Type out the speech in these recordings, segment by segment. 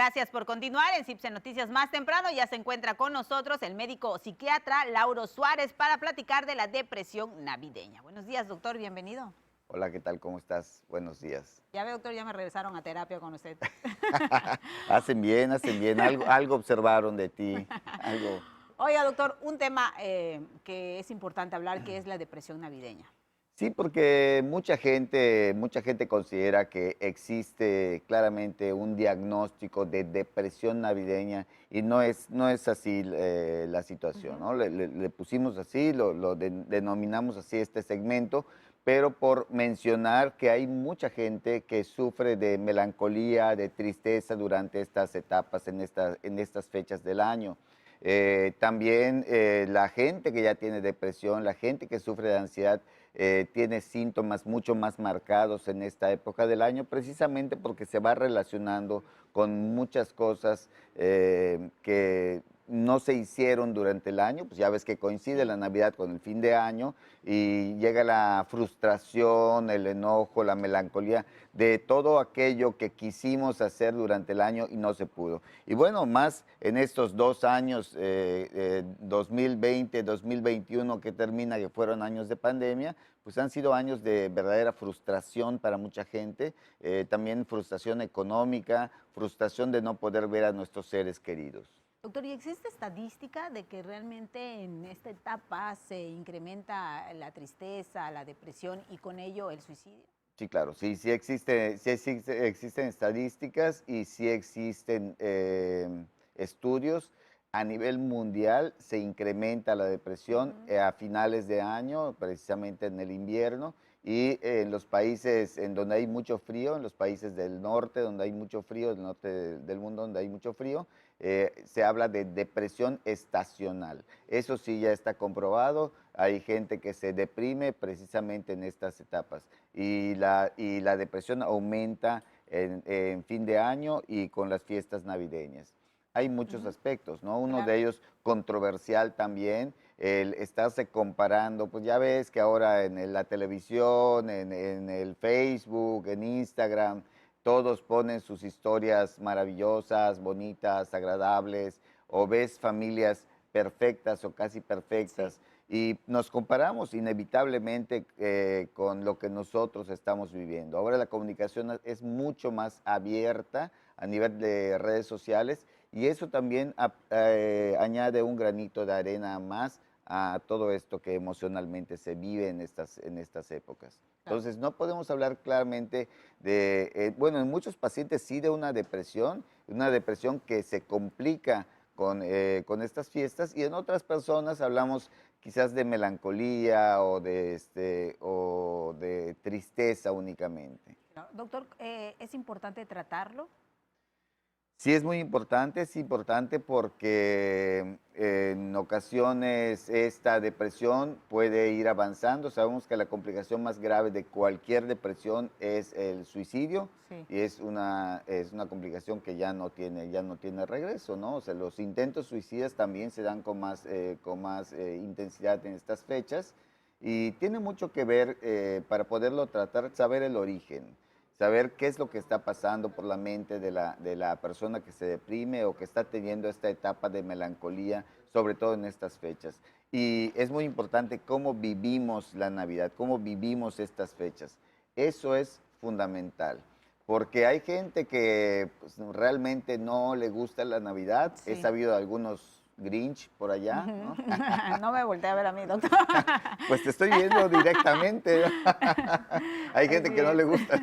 Gracias por continuar en CIPSE Noticias más temprano. Ya se encuentra con nosotros el médico psiquiatra Lauro Suárez para platicar de la depresión navideña. Buenos días, doctor, bienvenido. Hola, ¿qué tal? ¿Cómo estás? Buenos días. Ya ve, doctor, ya me regresaron a terapia con usted. Hacen bien, algo observaron de ti, algo. Oiga, doctor, un tema que es importante hablar, que es la depresión navideña. Sí, porque mucha gente considera que existe claramente un diagnóstico de depresión navideña y no es así la situación, Ujú. ¿no? Le pusimos así, denominamos así este segmento, pero por mencionar que hay mucha gente que sufre de melancolía, de tristeza durante estas etapas, en estas fechas del año. También la gente que ya tiene depresión, la gente que sufre de ansiedad, tiene síntomas mucho más marcados en esta época del año, precisamente porque se va relacionando con muchas cosas que no se hicieron durante el año, pues ya ves que coincide Sí. la Navidad con el fin de año y llega la frustración, el enojo, la melancolía de todo aquello que quisimos hacer durante el año y no se pudo. Y bueno, más en estos 2 años, 2020, 2021 que termina, que fueron años de pandemia, pues han sido años de verdadera frustración para mucha gente, también frustración económica, frustración de no poder ver a nuestros seres queridos. Doctor, ¿y existe estadística de que realmente en esta etapa se incrementa la tristeza, la depresión y con ello el suicidio? Sí, claro, existen estadísticas y sí existen estudios. A nivel mundial se incrementa la depresión Ujú. a finales de año, precisamente en el invierno, y en los países en donde hay mucho frío, en los países del norte, donde hay mucho frío, del norte del mundo donde hay mucho frío, se habla de depresión estacional. Eso sí ya está comprobado. Hay gente que se deprime precisamente en estas etapas y la depresión aumenta en fin de año y con las fiestas navideñas. Hay muchos Ujú. aspectos, ¿no? Uno de Claro. ellos controversial también, el estarse comparando, pues ya ves que ahora la televisión, en el Facebook, en Instagram, todos ponen sus historias maravillosas, bonitas, agradables, o ves familias perfectas o casi Sí. perfectas, y nos comparamos inevitablemente con lo que nosotros estamos viviendo. Ahora la comunicación es mucho más abierta a nivel de redes sociales y eso también añade un granito de arena más a todo esto que emocionalmente se vive en estas épocas. Claro. Entonces, no podemos hablar claramente bueno, en muchos pacientes sí de una depresión que se complica con estas fiestas, y en otras personas hablamos quizás de melancolía o de tristeza únicamente. Claro. Doctor, ¿es importante tratarlo? Sí, es importante porque en ocasiones esta depresión puede ir avanzando. Sabemos que la complicación más grave de cualquier depresión es el suicidio Sí. y es una complicación que ya no tiene regreso, ¿no? O sea, los intentos suicidas también se dan con más intensidad en estas fechas y tiene mucho que ver para poderlo tratar, saber el origen, saber qué es lo que está pasando por la mente de la persona que se deprime o que está teniendo esta etapa de melancolía, sobre todo en estas fechas. Y es muy importante cómo vivimos la Navidad, cómo vivimos estas fechas. Eso es fundamental, porque hay gente que pues, realmente no le gusta la Navidad. He Sí. sabido de algunos Grinch por allá, Ujú. ¿no? No me voltee a ver a mí, doctor. Pues te estoy viendo directamente. Hay gente Así que no es. le gusta.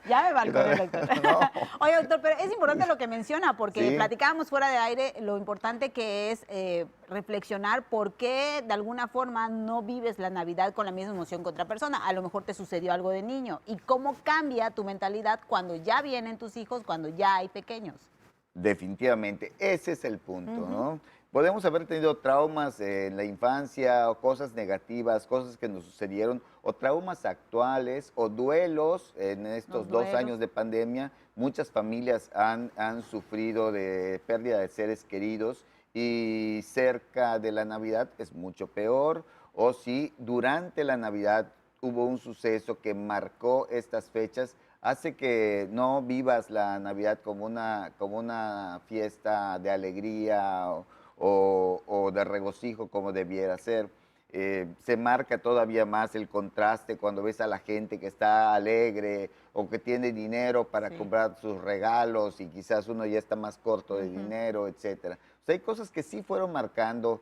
Ya me Que no balconé, le- doctor. No, Oye, doctor, pero es importante lo que menciona, porque sí, platicábamos fuera de aire lo importante que es reflexionar por qué de alguna forma no vives la Navidad con la misma emoción que otra persona. A lo mejor te sucedió algo de niño. ¿Y cómo cambia tu mentalidad cuando ya vienen tus hijos, cuando ya hay pequeños? definitivamente, ese es el punto, Ujú. ¿no? Podemos haber tenido traumas en la infancia o cosas negativas, cosas que nos sucedieron, o traumas actuales, o duelos en Los estos 2 años duelos. de pandemia. Muchas familias han sufrido de pérdida de seres queridos y cerca de la Navidad es mucho peor, o si durante la Navidad hubo un suceso que marcó estas fechas, hace que no vivas la Navidad como una fiesta de alegría o de regocijo como debiera ser. Se marca todavía más el contraste cuando ves a la gente que está alegre o que tiene dinero para Sí. comprar sus regalos y quizás uno ya está más corto de Ujú. dinero, etcétera. O sea, hay cosas que sí fueron marcando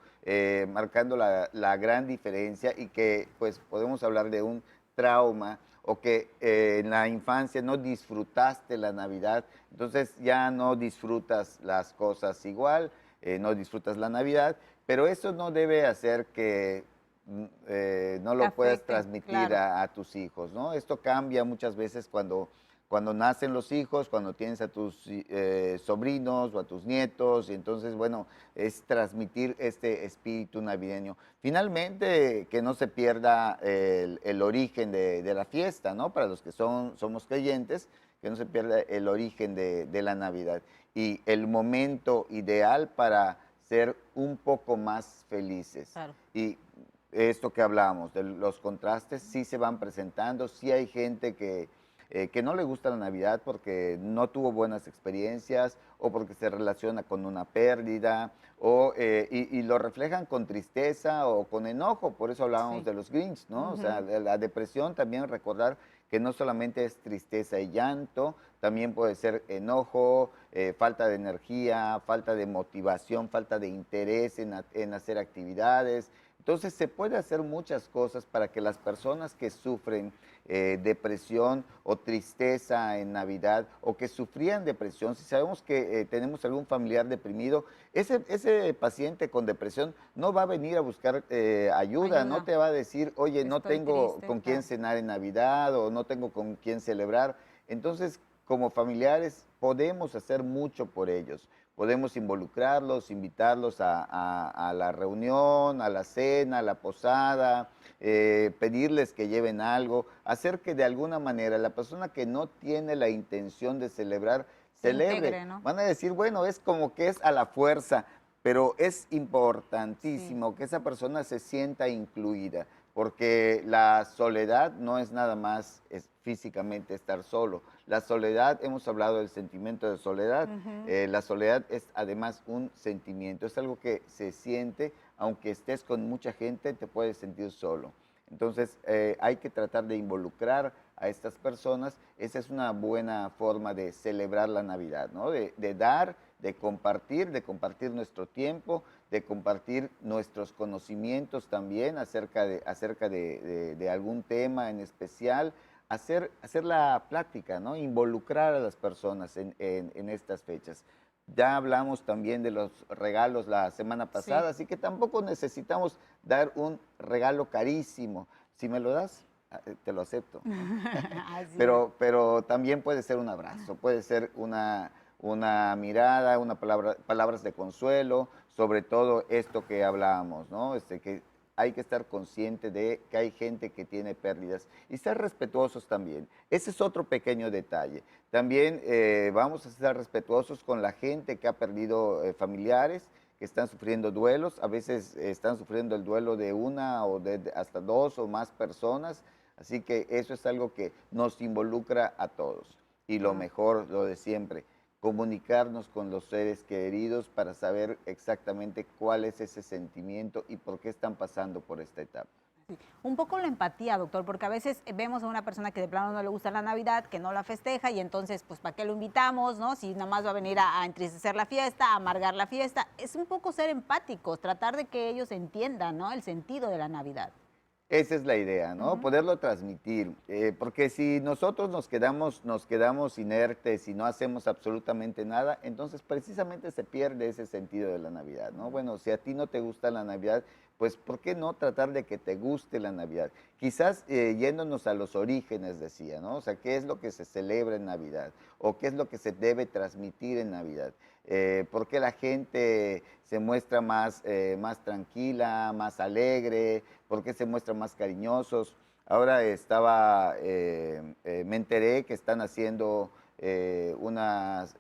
la gran diferencia y que pues podemos hablar de un trauma o que en la infancia no disfrutaste la Navidad, entonces ya no disfrutas las cosas igual, no disfrutas la Navidad, pero eso no debe hacer que no Que lo puedas afecte, transmitir claro. a tus hijos, ¿no? Esto cambia muchas veces cuando nacen los hijos, cuando tienes a tus sobrinos o a tus nietos, y entonces, bueno, es transmitir este espíritu navideño. Finalmente, que no se pierda el origen de la fiesta, ¿no? Para los que somos creyentes, que no se pierda el origen de la Navidad y el momento ideal para ser un poco más felices. Claro. Y esto que hablábamos, de los contrastes, sí se van presentando, sí hay gente que no le gusta la Navidad porque no tuvo buenas experiencias o porque se relaciona con una pérdida y lo reflejan con tristeza o con enojo, por eso hablábamos Sí. de los Grinch, ¿no? O sea, Ujú. la depresión también recordar que no solamente es tristeza y llanto, también puede ser enojo, falta de energía, falta de motivación, falta de interés en hacer actividades. Entonces se puede hacer muchas cosas para que las personas que sufren depresión o tristeza en Navidad o que sufrían depresión, si sabemos que tenemos algún familiar deprimido, ese paciente con depresión no va a venir a buscar ayuda, no Ayuda. te va a decir, oye, no Estoy tengo triste, con quién claro. cenar en Navidad o no tengo con quién celebrar. Entonces, como familiares, podemos hacer mucho por ellos. Podemos involucrarlos, invitarlos a la reunión, a la cena, a la posada, pedirles que lleven algo, hacer que de alguna manera la persona que no tiene la intención de celebrar, Se celebre. integre, ¿no? Van a decir, bueno, es como que es a la fuerza, pero es Sí. importantísimo que esa persona se sienta incluida, porque la soledad no es nada más físicamente estar solo. La soledad, hemos hablado del sentimiento de soledad, Ujú. la soledad es además un sentimiento, es algo que se siente, aunque estés con mucha gente, te puedes sentir solo. Entonces, hay que tratar de involucrar a estas personas. Esa es una buena forma de celebrar la Navidad, ¿no? De dar, de compartir nuestro tiempo, de compartir nuestros conocimientos también acerca de algún tema en especial, hacer la plática, ¿no? Involucrar a las personas en estas fechas. Ya hablamos también de los regalos la semana Sí. pasada, así que tampoco necesitamos dar un regalo carísimo. Si me lo das, te lo acepto. Así es. Pero también puede ser un abrazo, puede ser una mirada, palabras de consuelo, sobre todo esto que hablábamos, ¿no? Que hay que estar consciente de que hay gente que tiene pérdidas y ser respetuosos también. Ese es otro pequeño detalle. También vamos a ser respetuosos con la gente que ha perdido familiares, que están sufriendo duelos. A veces están sufriendo el duelo de una o de hasta dos o más personas. Así que eso es algo que nos involucra a todos. Y lo Ah. mejor, lo de siempre, comunicarnos con los seres queridos para saber exactamente cuál es ese sentimiento y por qué están pasando por esta etapa. Sí. Un poco la empatía, doctor, porque a veces vemos a una persona que de plano no le gusta la Navidad, que no la festeja y entonces, pues, ¿para qué lo invitamos, no? Si nada más va a venir a entristecer la fiesta, a amargar la fiesta. Es un poco ser empáticos, tratar de que ellos entiendan, ¿no? El sentido de la Navidad. Esa es la idea, ¿no? Ujú. Poderlo transmitir, porque si nosotros nos quedamos inertes y no hacemos absolutamente nada, entonces precisamente se pierde ese sentido de la Navidad, ¿no? Bueno, si a ti no te gusta la Navidad, pues ¿por qué no tratar de que te guste la Navidad? Quizás yéndonos a los orígenes, decía, ¿no? O sea, ¿qué es lo que se celebra en Navidad? ¿O qué es lo que se debe transmitir en Navidad? ¿Por qué la gente se muestra más tranquila, más alegre? ¿Por qué se muestran más cariñosos? Ahora me enteré que están haciendo unas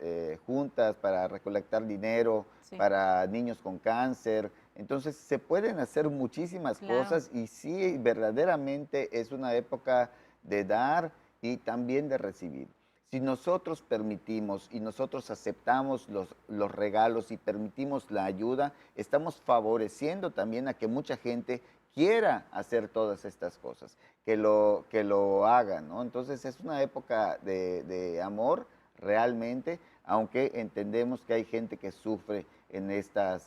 juntas para recolectar dinero Sí, para niños con cáncer. Entonces se pueden hacer muchísimas claro. cosas y sí, verdaderamente es una época de dar y también de recibir. Si nosotros permitimos y nosotros aceptamos los regalos y permitimos la ayuda, estamos favoreciendo también a que mucha gente quiera hacer todas estas cosas, que lo hagan, ¿no? Entonces es una época de amor realmente, aunque entendemos que hay gente que sufre en esta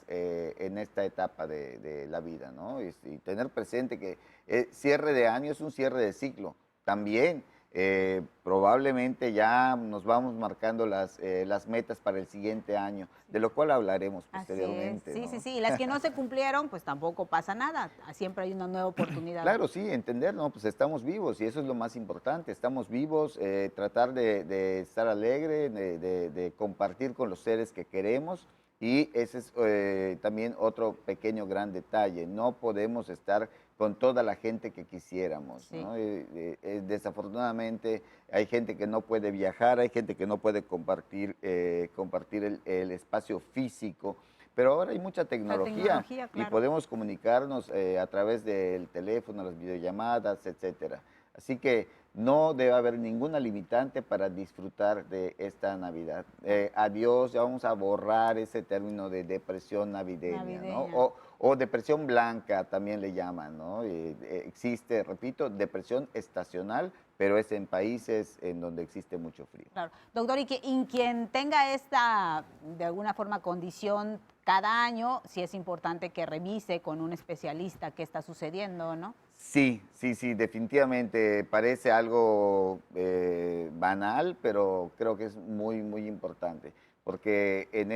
etapa de la vida, ¿no? Y tener presente que cierre de año es un cierre de ciclo también. Probablemente ya nos vamos marcando las metas para el siguiente año, de lo cual hablaremos posteriormente. Sí, ¿no? sí, sí. Y las que no se cumplieron, pues tampoco pasa nada. Siempre hay una nueva oportunidad. Claro, sí, entender, ¿no? Pues estamos vivos y eso es lo más importante. Estamos vivos, tratar de estar alegre, de compartir con los seres que queremos. Y ese es también otro pequeño gran detalle. No podemos estar con toda la gente que quisiéramos, Sí. ¿no? Desafortunadamente hay gente que no puede viajar, hay gente que no puede compartir el espacio físico, pero ahora hay mucha tecnología y claro. podemos comunicarnos a través del teléfono, las videollamadas, etcétera. Así que no debe haber ninguna limitante para disfrutar de esta Navidad. Adiós, ya vamos a borrar ese término de depresión navideña, ¿no? O depresión blanca también le llaman, ¿no? Existe, repito, depresión estacional, pero es en países en donde existe mucho frío. Claro. Doctor, y quien tenga esta, de alguna forma, condición cada año, sí es importante que revise con un especialista qué está sucediendo, ¿no? Sí, definitivamente parece algo banal, pero creo que es muy, muy importante, porque en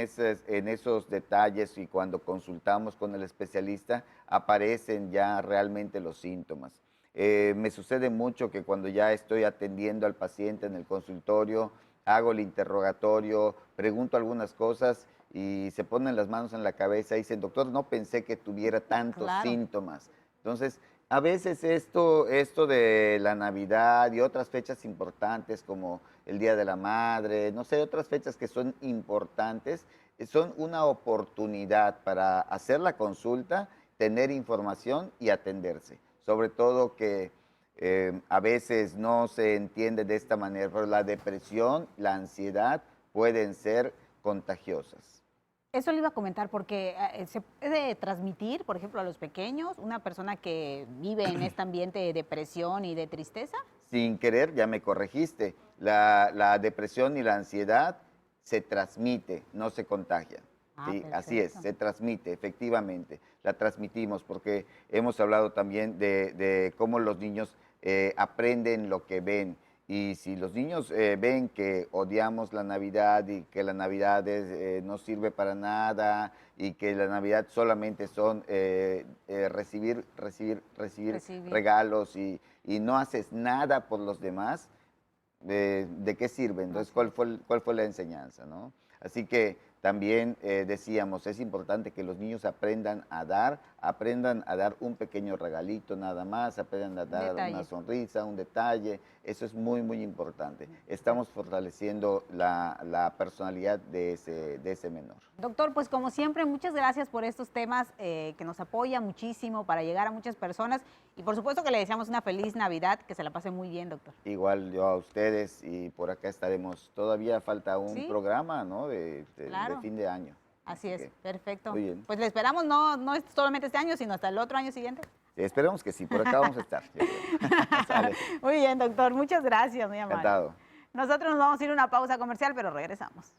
esos detalles y cuando consultamos con el especialista aparecen ya realmente los síntomas. Me sucede mucho que cuando ya estoy atendiendo al paciente en el consultorio, hago el interrogatorio, pregunto algunas cosas y se ponen las manos en la cabeza y dicen, doctor, no pensé que tuviera tantos síntomas. Entonces, a veces esto de la Navidad y otras fechas importantes como el Día de la Madre, no sé, otras fechas que son importantes, son una oportunidad para hacer la consulta, tener información y atenderse. Sobre todo que a veces no se entiende de esta manera, pero la depresión, la ansiedad pueden ser contagiosas. Eso le iba a comentar porque se puede transmitir, por ejemplo, a los pequeños, una persona que vive en este ambiente de depresión y de tristeza. Sin querer, ya me corregiste, la depresión y la ansiedad se transmite, no se contagia. Sí, así es, se transmite, efectivamente, la transmitimos porque hemos hablado también de cómo los niños aprenden lo que ven. Y si los niños ven que odiamos la Navidad y que la Navidad no sirve para nada y que la Navidad solamente son recibir regalos y no haces nada por los demás, ¿de qué sirve? Entonces, ¿cuál fue la enseñanza, no? Así que también decíamos, es importante que los niños aprendan a dar un pequeño regalito nada más, aprendan a dar una sonrisa, un detalle, eso es muy, muy importante. Estamos fortaleciendo la personalidad de ese menor. Doctor, pues como siempre, muchas gracias por estos temas que nos apoyan muchísimo para llegar a muchas personas y por supuesto que le deseamos una feliz Navidad, que se la pase muy bien, doctor. Igual yo a ustedes y por acá estaremos. Todavía falta un programa, ¿no? de fin de año. Así es, perfecto. Muy bien. Pues le esperamos no es solamente este año, sino hasta el otro año siguiente. Sí, esperemos que sí, por acá vamos a estar. Muy bien, doctor, muchas gracias, muy amable. Encantado. Nosotros nos vamos a ir a una pausa comercial, pero regresamos.